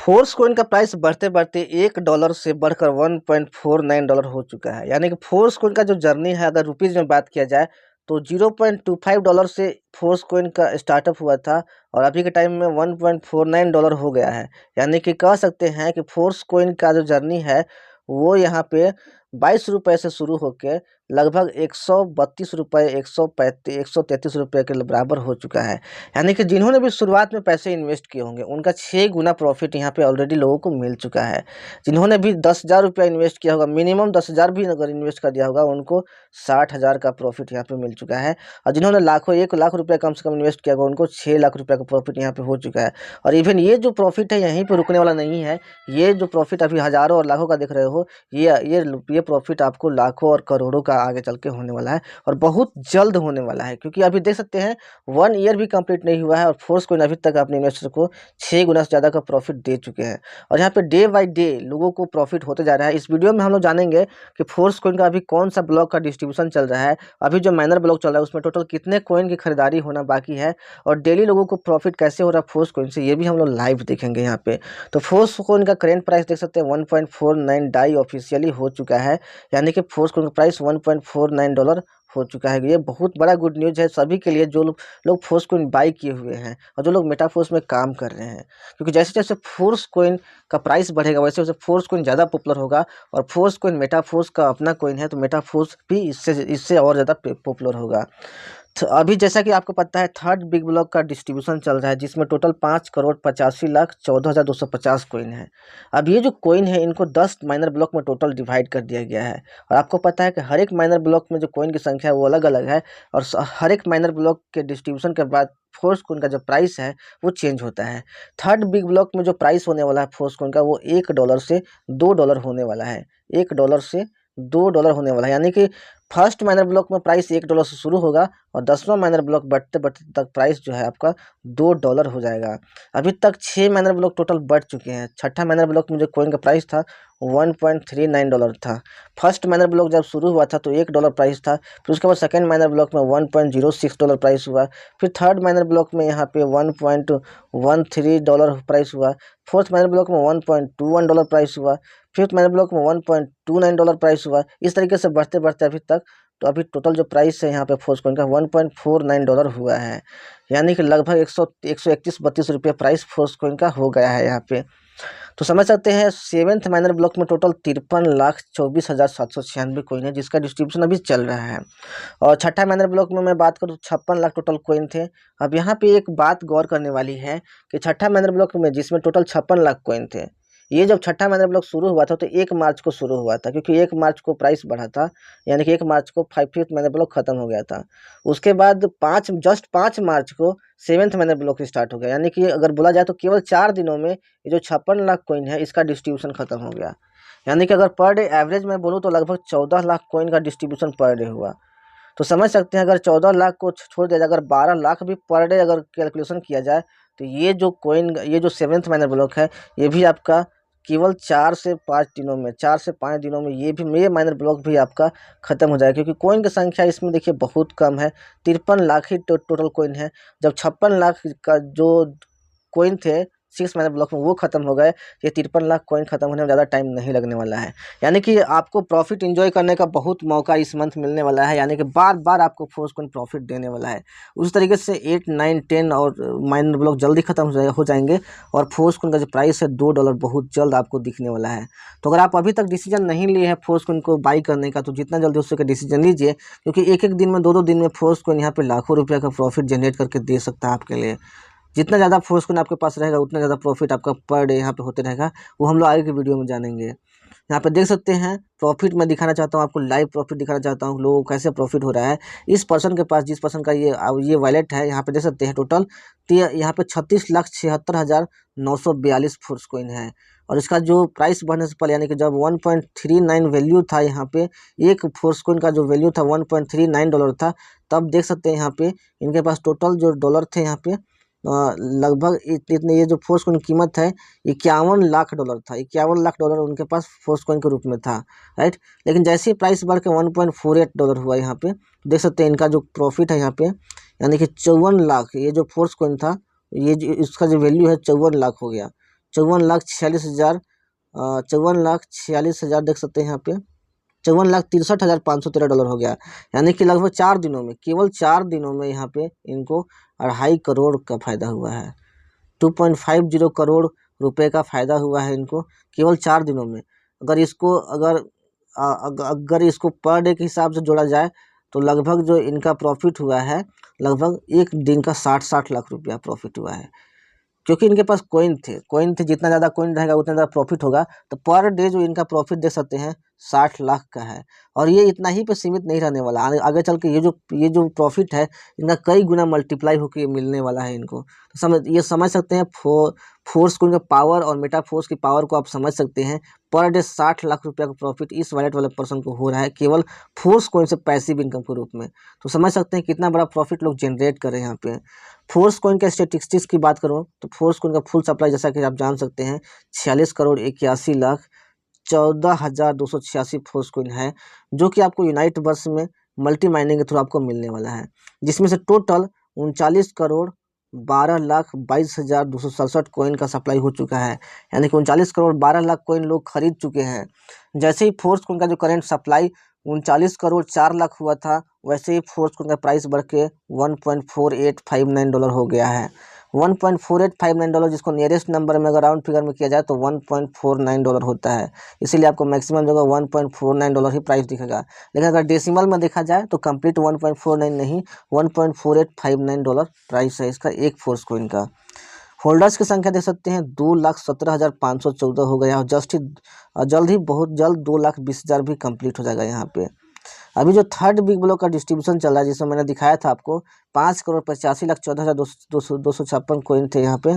Force coin का price बढ़ते बढ़ते $1 से बढ़कर $1.49 हो चुका है। यानी कि फोर्स कोइन का जो जर्नी है, अगर रुपीज़ में बात किया जाए तो $0.25 से फोर्स कोइन का स्टार्टअप हुआ था और अभी के टाइम में $1.49 हो गया है। यानी कि कह सकते हैं कि फोर्स कोइन का जो जर्नी है वो यहाँ पे ₹22 से शुरू होकर लगभग ₹132, 133 के बराबर हो चुका है। यानी कि जिन्होंने भी शुरुआत में पैसे इन्वेस्ट किए होंगे उनका 6 गुना प्रॉफिट यहाँ पे ऑलरेडी लोगों को मिल चुका है। जिन्होंने भी ₹10,000 इन्वेस्ट किया होगा, मिनिमम 10,000 भी अगर इन्वेस्ट कर दिया होगा, उनको 60,000 का प्रॉफिट यहाँ पे मिल चुका है। और जिन्होंने लाखों 1 लाख रुपये कम से कम इन्वेस्ट किया होगा उनको 6 लाख रुपये का प्रॉफिट यहाँ पे हो चुका है। और इवन ये जो प्रॉफिट है यहीं पर रुकने वाला नहीं है। ये जो प्रॉफिट अभी हज़ारों और लाखों का देख रहे हो, ये प्रॉफिट आपको लाखों और करोड़ों का आगे चल के होने वाला है और बहुत जल्द होने वाला है। क्योंकि अभी देख सकते हैं 1 ईयर भी कंप्लीट नहीं हुआ है और फोर्स कोइन अभी तक अपने इन्वेस्टर को 6 गुना से ज़्यादा का प्रॉफिट दे चुके हैं। और यहाँ पे डे बाय डे लोगों को प्रॉफिट होते जा रहा है। इस वीडियो में हम लोग जानेंगे कि फोर्स कोइन का अभी कौन सा ब्लॉक का डिस्ट्रीब्यूशन चल रहा है, अभी जो माइनर ब्लॉक चल रहा है उसमें टोटल कितने कोइन की खरीदारी होना बाकी है और डेली लोगों को प्रॉफिट कैसे हो रहा है फोर्स कोइन से, ये भी हम लोग लाइव देखेंगे यहाँ पे। तो फोर्स कोइन का करेंट प्राइस देख सकते हैं 1.49 डाई ऑफिशियली हो चुका है। यानी कि फोर्स कोइन का प्राइस $1.49 हो चुका है। ये बहुत बड़ा गुड न्यूज़ है सभी के लिए जो लोग फोर्स कोइन बाई किए हुए हैं और जो लोग मेटाफोर्स में काम कर रहे हैं। क्योंकि जैसे जैसे फोर्स कोइन का प्राइस बढ़ेगा वैसे वैसे फोर्स कोइन ज़्यादा पॉपुलर होगा और फोर्स कोइन मेटाफोर्स का अपना कोइन है तो मेटाफोर्स भी इससे और ज़्यादा पॉपुलर होगा। तो अभी जैसा कि आपको पता है थर्ड बिग ब्लॉक का डिस्ट्रीब्यूशन चल रहा है जिसमें टोटल 5,85,14,250 कोइन है। अब ये जो कोइन है इनको 10 माइनर ब्लॉक में टोटल डिवाइड कर दिया गया है और आपको पता है कि हर एक माइनर ब्लॉक में जो कोइन की संख्या है वो अलग अलग है और हर एक माइनर ब्लॉक के डिस्ट्रीब्यूशन के बाद फोर्स कोइन का जो प्राइस है वो चेंज होता है। थर्ड बिग ब्लॉक में जो प्राइस होने वाला है फोर्स कोइन का वो $1 से $2 होने वाला है। $1 से $2 होने वाला है। यानी कि फर्स्ट माइनर ब्लॉक में प्राइस $1 से शुरू होगा और 10वां माइनर ब्लॉक बढ़ते बढ़ते तक प्राइस जो है आपका $2 हो जाएगा। अभी तक 6 माइनर ब्लॉक टोटल बढ़ चुके हैं। छठा माइनर ब्लॉक में जो कोइन का प्राइस था $1.39 था। फर्स्ट माइनर ब्लॉक जब शुरू हुआ था तो $1 प्राइस था। फिर उसके बाद सेकेंड माइनर ब्लॉक में $1.06 प्राइस हुआ। फिर थर्ड माइनर ब्लॉक में यहाँ पे $1.13 प्राइस हुआ। फोर्थ माइनर ब्लॉक में $1.21 प्राइस हुआ। फिफ्थ माइनर ब्लॉक में $1.29 प्राइस हुआ। इस तरीके से बढ़ते बढ़ते अभी तक तो अभी टोटल जो प्राइस है यहाँ पे फोर्स कोइन का $1.49 हुआ है। यानी कि लगभग 131-32 रुपये प्राइस फोर्स कोइन का हो गया है यहाँ पे। तो समझ सकते हैं सेवेंथ माइनर ब्लॉक में टोटल 53,24,796 कोइन है जिसका डिस्ट्रीब्यूशन अभी चल रहा है। और छठा माइनर ब्लॉक में मैं बात करूँ 56 लाख टोटल कोइन थे। अब यहाँ पे एक बात गौर करने वाली है कि छठा माइनर ब्लॉक में जिसमें टोटल 56 लाख कोइन थे, ये जब छठा माइनर ब्लॉक शुरू हुआ था तो 1 मार्च को शुरू हुआ था क्योंकि 1 मार्च को प्राइस बढ़ा था। यानी कि 1 मार्च को फिफ्थ माइनर ब्लॉक खत्म हो गया था। उसके बाद 5 मार्च को सेवेंथ माइनर ब्लॉक स्टार्ट हो गया। यानी कि अगर बोला जाए तो केवल 4 दिनों में ये जो 56 लाख कोइन है इसका डिस्ट्रीब्यूशन खत्म हो गया। यानी कि अगर पर डे एवरेज में बोलूँ तो लगभग 14 लाख कोइन का डिस्ट्रीब्यूशन पर डे हुआ। तो समझ सकते हैं अगर 14 लाख को छोड़ दिया जाए, अगर 12 लाख भी पर डे अगर कैलकुलेशन किया जाए तो ये जो कोइन, ये जो सेवेंथ माइनर ब्लॉक है ये भी आपका केवल 4 से 5 दिनों में, 4 से 5 दिनों में ये माइनर ब्लॉक भी आपका ख़त्म हो जाएगा। क्योंकि कोइन की संख्या इसमें देखिए बहुत कम है, 53 लाख ही टोटल कोइन है। जब 56 लाख का जो कोइन थे 6 माइनर ब्लॉक में वो खत्म हो गए, ये 53 लाख कोइन खत्म होने में ज़्यादा टाइम नहीं लगने वाला है। यानी कि आपको प्रॉफिट एंजॉय करने का बहुत मौका इस मंथ मिलने वाला है। यानी कि बार बार आपको फोर्स कोइन प्रॉफिट देने वाला है। उस तरीके से 8, 9, 10 और माइनर ब्लॉक जल्दी खत्म हो जाएंगे और फोर्स कोइन का जो प्राइस है $2 बहुत जल्द आपको दिखने वाला है। तो अगर आप अभी तक डिसीजन नहीं लिए हैं फोर्स कोइन को बाई करने का तो जितना जल्दी हो सके डिसीजन लीजिए। क्योंकि एक एक दिन में, 2-2 दिन में फोर्स कोइन यहाँ पे लाखों रुपये का प्रॉफिट जनरेट करके दे सकता है आपके लिए। जितना ज़्यादा फोर्स कोइन आपके पास रहेगा उतना ज़्यादा प्रॉफिट आपका पर डे यहाँ पे होते रहेगा। वो हम लोग आगे की वीडियो में जानेंगे। यहाँ पे देख सकते हैं प्रॉफिट मैं दिखाना चाहता हूँ आपको, लाइव प्रॉफिट दिखाना चाहता हूँ लोगों को कैसे प्रॉफिट हो रहा है। इस पर्सन के पास, जिस पर्सन का ये वॉलेट है, यहाँ पे देख सकते हैं टोटल यहाँ पे 36,76,942 फोर्स कोइन है। और इसका जो प्राइस बढ़ने से पहले यानी कि जब 1.39 वैल्यू था, यहाँ पे एक फोर्स कोइन का जो वैल्यू था $1.39 था, तब देख सकते हैं यहाँ पे इनके पास टोटल जो डॉलर थे यहाँ पे लगभग इतने, ये जो फोर्स कोइन की कीमत है $51 लाख था। $51 लाख उनके पास फोर्स कोइन के रूप में था, राइट। लेकिन जैसे ही प्राइस बढ़ के $1.48 हुआ यहाँ पे, देख सकते हैं इनका जो प्रॉफिट है यहाँ पे, यानी कि 54 लाख, ये जो फोर्स कोइन था, ये जो इसका जो वैल्यू है 54 लाख हो गया। 54,46,000 54,46,000 देख सकते हैं यहाँ पे, $54,63,513 हो गया। यानी कि लगभग 4 दिनों में, केवल 4 दिनों में यहाँ पे इनको 2.5 करोड़ का फायदा हुआ है। 2.50 करोड़ रुपए का फायदा हुआ है इनको केवल 4 दिनों में। अगर इसको पर डे के हिसाब से जोड़ा जाए तो लगभग जो इनका प्रॉफिट हुआ है, लगभग एक दिन का 60 लाख रुपया प्रॉफिट हुआ है। क्योंकि इनके पास कोइन थे, जितना ज़्यादा कोइन रहेगा उतना ज़्यादा प्रॉफिट होगा। तो पर डे जो इनका प्रॉफिट दे सकते हैं 60 लाख का है। और ये इतना ही पे सीमित नहीं रहने वाला, आगे चल के ये जो प्रॉफिट है इनका कई गुना मल्टीप्लाई होकर मिलने वाला है इनको। तो समझ सकते हैं फोर्स कोइन का पावर और मेटा फोर्स की पावर को आप समझ सकते हैं। पर डे 60 लाख रुपया का प्रॉफिट इस वॉलेट वाले पर्सन को हो रहा है केवल फोर्स कोइन से पैसिव इनकम के रूप में। तो समझ सकते हैं कितना बड़ा प्रॉफिट लोग जनरेट कर रहे हैं यहाँ पे। फोर्स कोइन के स्टेटिस्टिक्स की बात करूँ तो फोर्स कोइन का फुल सप्लाई जैसा कि आप जान सकते हैं 46,81,14,286 फोर्स कोइन है, जो कि आपको यूनाइट वर्स में मल्टी माइनिंग के थ्रू आपको मिलने वाला है। जिसमें से टोटल 39,12,22,267 कोइन का सप्लाई हो चुका है। यानी कि 39,12,00,000 कोइन लोग खरीद चुके हैं। जैसे ही फोर्स कोइन का जो करंट सप्लाई 39,04,00,000 हुआ था, वैसे ही फोर्स कोइन का प्राइस बढ़ के $1.4859 हो गया है। $1.4859 जिसको नियरेस्ट नंबर में अगर राउंड फिगर में किया जाए तो $1.49 होता है। इसीलिए आपको मैक्सिमम जगह $1.49 ही प्राइस दिखेगा। लेकिन अगर डेसिमल में देखा जाए तो कंप्लीट 1.49 नहीं, $1.4859 प्राइस है इसका एक फोर्स कोइन का। होल्डर्स की संख्या देख सकते हैं 2,17,514 हो गया। बहुत जल्द 2,20,000 भी कंप्लीट हो जाएगा यहाँ पे। अभी जो थर्ड बिग ब्लॉक का डिस्ट्रीब्यूशन चल रहा है, जिसमें मैंने दिखाया था आपको 5,85,14,256 कोइन थे यहाँ पे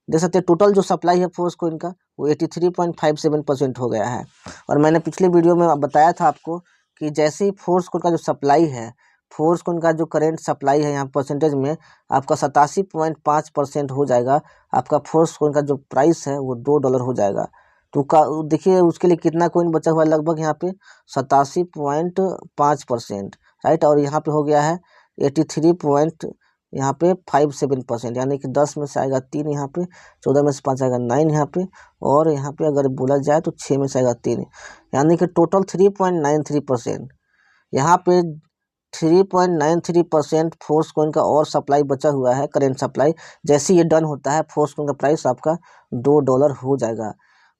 देख सकते हैं। टोटल जो सप्लाई है फोर्स कोइन का वो 83.57% हो गया है। और मैंने पिछले वीडियो में बताया था आपको कि जैसे ही फोर्स कोइन का जो सप्लाई है, फोर्स कोइन का जो करेंट सप्लाई है यहाँ परसेंटेज में आपका 87.5% हो जाएगा। आपका फोर्स कोइन का जो प्राइस है वो $2 हो जाएगा। तो देखिए उसके लिए कितना कोइन बचा हुआ है, लगभग यहाँ पे 87.5%, राइट। और यहाँ पे हो गया है 83.57%, यानी कि 10 में से आएगा 3 यहाँ पे, 14 में से 5 आएगा 9 यहाँ पे, और यहाँ पे अगर बोला जाए तो 6 में से आएगा 3, यानी कि टोटल 3.93%। यहाँ पे 3.93% फोर्स कोइन का और सप्लाई बचा हुआ है, करेंट सप्लाई। जैसे ये डन होता है फोर्स कोइन का प्राइस आपका $2 हो जाएगा।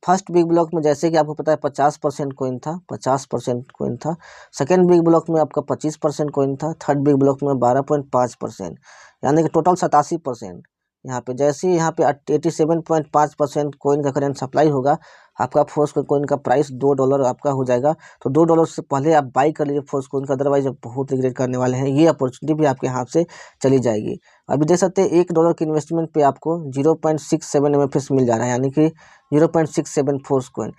फर्स्ट बिग ब्लॉक में जैसे कि आपको पता है 50% कोइन था, 50% कोइन था। सेकेंड बिग ब्लॉक में आपका 25% कोइन था। थर्ड बिग ब्लॉक में 12.5%, यानी कि टोटल 87%। यहाँ पे जैसे ही यहाँ पे 87.5% कोइन का करेंट सप्लाई होगा, आपका फोर्स कोइन का प्राइस $2 आपका हो जाएगा। तो $2 से पहले आप बाई कर लीजिए फोर्स कोइन का, अदरवाइज आप बहुत रिग्रेट करने वाले हैं। ये अपॉर्चुनिटी भी आपके हाथ से चली जाएगी। अभी देख सकते हैं $1 के इन्वेस्टमेंट पे आपको 0.67 MFS मिल जा रहा है, यानी कि 0.67 फोर्स कोइन।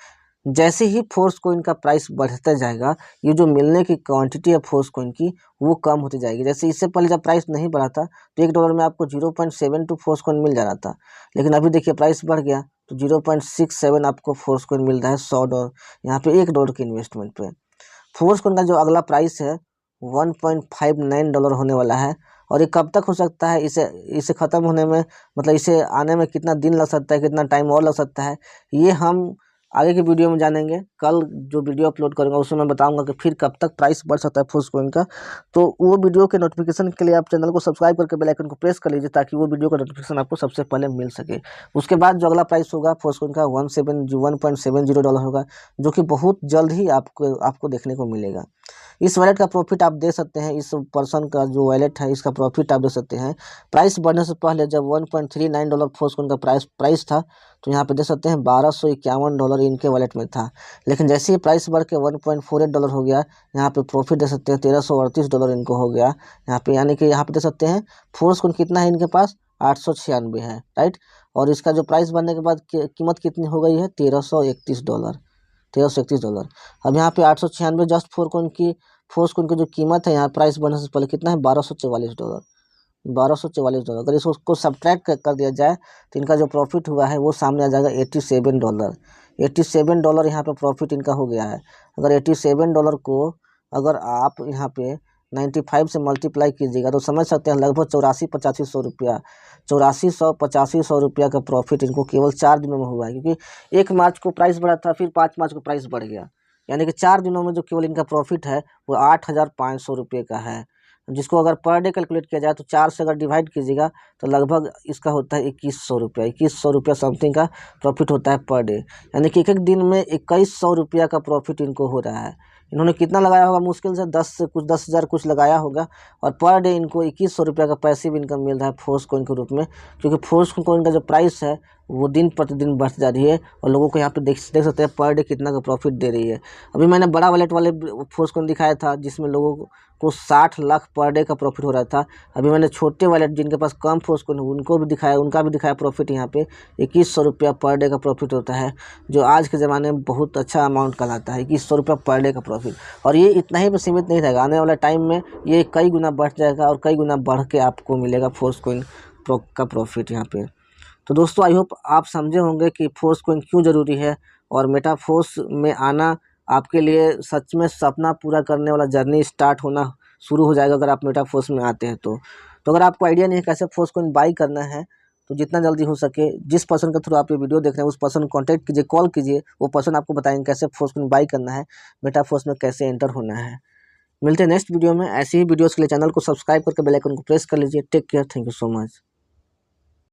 जैसे ही फोर्स कोइन का प्राइस बढ़ता जाएगा, ये जो मिलने की क्वांटिटी है फोर्स कोइन की वो कम होती जाएगी। जैसे इससे पहले जब प्राइस नहीं बढ़ा था तो $1 में आपको 0.72 फोर्स कोइन मिल जा रहा था, लेकिन अभी देखिए प्राइस बढ़ गया तो 0.67 आपको फोर्स कोइन मिल रहा है $100, यहाँ पे $1 के इन्वेस्टमेंट पे। फोर्स कोइन का जो अगला प्राइस है $1.59 होने वाला है। और ये कब तक हो सकता है, इसे ख़त्म होने में, मतलब इसे आने में कितना दिन लग सकता है, कितना टाइम और लग सकता है, ये हम आगे की वीडियो में जानेंगे। कल जो वीडियो अपलोड करूंगा उसमें मैं बताऊंगा कि फिर कब तक प्राइस बढ़ सकता है फोर्स कोइन का। तो वो वीडियो के नोटिफिकेशन के लिए आप चैनल को सब्सक्राइब करके बेल आइकन को प्रेस कर लीजिए, ताकि वो वीडियो का नोटिफिकेशन आपको सबसे पहले मिल सके। उसके बाद जो अगला प्राइस होगा फोर्स कोइन का $1.70 होगा, जो कि बहुत जल्द ही आपको देखने को मिलेगा। इस वॉलेट का प्रॉफिट आप दे सकते हैं, इस पर्सन का जो वॉलेट है इसका प्रॉफिट आप दे सकते हैं। प्राइस बढ़ने से पहले जब $1.39 फोर्स कोइन का प्राइस था, तो यहाँ पे दे सकते हैं $1251 इनके वॉलेट में था। लेकिन जैसे ही प्राइस बढ़ के $1.48 हो गया, यहाँ पे प्रॉफिट दे सकते हैं $1338 इनको हो गया यहाँ पे। यानी कि यहाँ पे दे सकते हैं फोर्स कोइन कितना है इनके पास, 896 है, राइट। और इसका जो प्राइस बढ़ने के बाद कीमत कितनी हो गई है, $1331, $1331। अब यहाँ पे 896 जस्ट फोर्स कोइन की जो कीमत है यहाँ प्राइस बढ़ने से पहले कितना है, $1244, $1244। अगर इसको सब्ट्रैक्ट कर दिया जाए तो इनका जो प्रॉफिट हुआ है वो सामने आ जाएगा $87, $87 यहाँ पे प्रॉफिट इनका हो गया है। अगर $87 को अगर आप यहाँ पे 95 से मल्टीप्लाई कीजिएगा तो समझ सकते हैं लगभग 84-85 रुपया 8400-8500 रुपया का प्रॉफिट इनको केवल 4 दिनों में हुआ है। क्योंकि 1 मार्च को प्राइस बढ़ा था, फिर 5 मार्च को प्राइस बढ़ गया, यानी कि 4 दिनों में जो केवल इनका प्रॉफिट है वो 8500 रुपये का है। जिसको अगर पर डे कैलकुलेट किया जाए तो 4 से अगर डिवाइड कीजिएगा तो लगभग इसका होता है 2100 रुपया, 2100 रुपया समथिंग का प्रॉफिट होता है पर डे। यानी कि एक दिन में 2100 रुपया का प्रॉफिट इनको हो रहा है। इन्होंने कितना लगाया होगा, मुश्किल से 10,000 कुछ लगाया होगा, और पर डे इनको 2100 रुपया का पैसिव इनकम मिल रहा है फोर्स कॉइन के रूप में। क्योंकि फोर्स कॉइन का जो प्राइस है वो दिन प्रतिदिन बढ़ती जा रही है, और लोगों को यहाँ पे देख सकते हैं पर डे कितना का प्रॉफिट दे रही है। अभी मैंने बड़ा वॉलेट वाले फोर्स कॉइन दिखाया था जिसमें लोगों को 60 लाख पर डे का प्रॉफिट हो रहा था। अभी मैंने छोटे वॉलेट जिनके पास कम फोर्स कॉइन उनको भी दिखाया, उनका भी दिखाया प्रॉफिट। यहाँ पे 2100 रुपया पर डे का प्रॉफिट होता है, जो आज के ज़माने में बहुत अच्छा अमाउंट कहलाता है, 2100 रुपया पर डे का प्रॉफिट। और ये इतना ही पे सीमित नहीं रहेगा, आने वाला टाइम में ये कई गुना बढ़ जाएगा और कई गुना बढ़ के आपको मिलेगा फोर्स कॉइन का प्रॉफिट यहाँ पे। तो दोस्तों आई होप आप समझे होंगे कि फोर्स कॉइन क्यों ज़रूरी है, और मेटाफोर्स में आना आपके लिए सच में सपना पूरा करने वाला जर्नी स्टार्ट होना शुरू हो जाएगा अगर आप मेटाफोर्स में आते हैं तो। अगर आपको आइडिया नहीं है कैसे फोर्स कॉइन बाई करना है तो जितना जल्दी हो सके जिस पर्सन के थ्रू आप ये वीडियो देख रहे हैं उस पर्सन को कॉन्टैक्ट कीजिए, कॉल कीजिए, वो पर्सन आपको बताएंगे कैसे फोर्स कॉइन बाई करना है, मेटाफोर्स में कैसे एंटर होना है। मिलते हैं नेक्स्ट वीडियो में। ऐसी ही वीडियोज़ के लिए चैनल को सब्सक्राइब करके बेल आइकन को प्रेस कर लीजिए। Take care, thank you so much.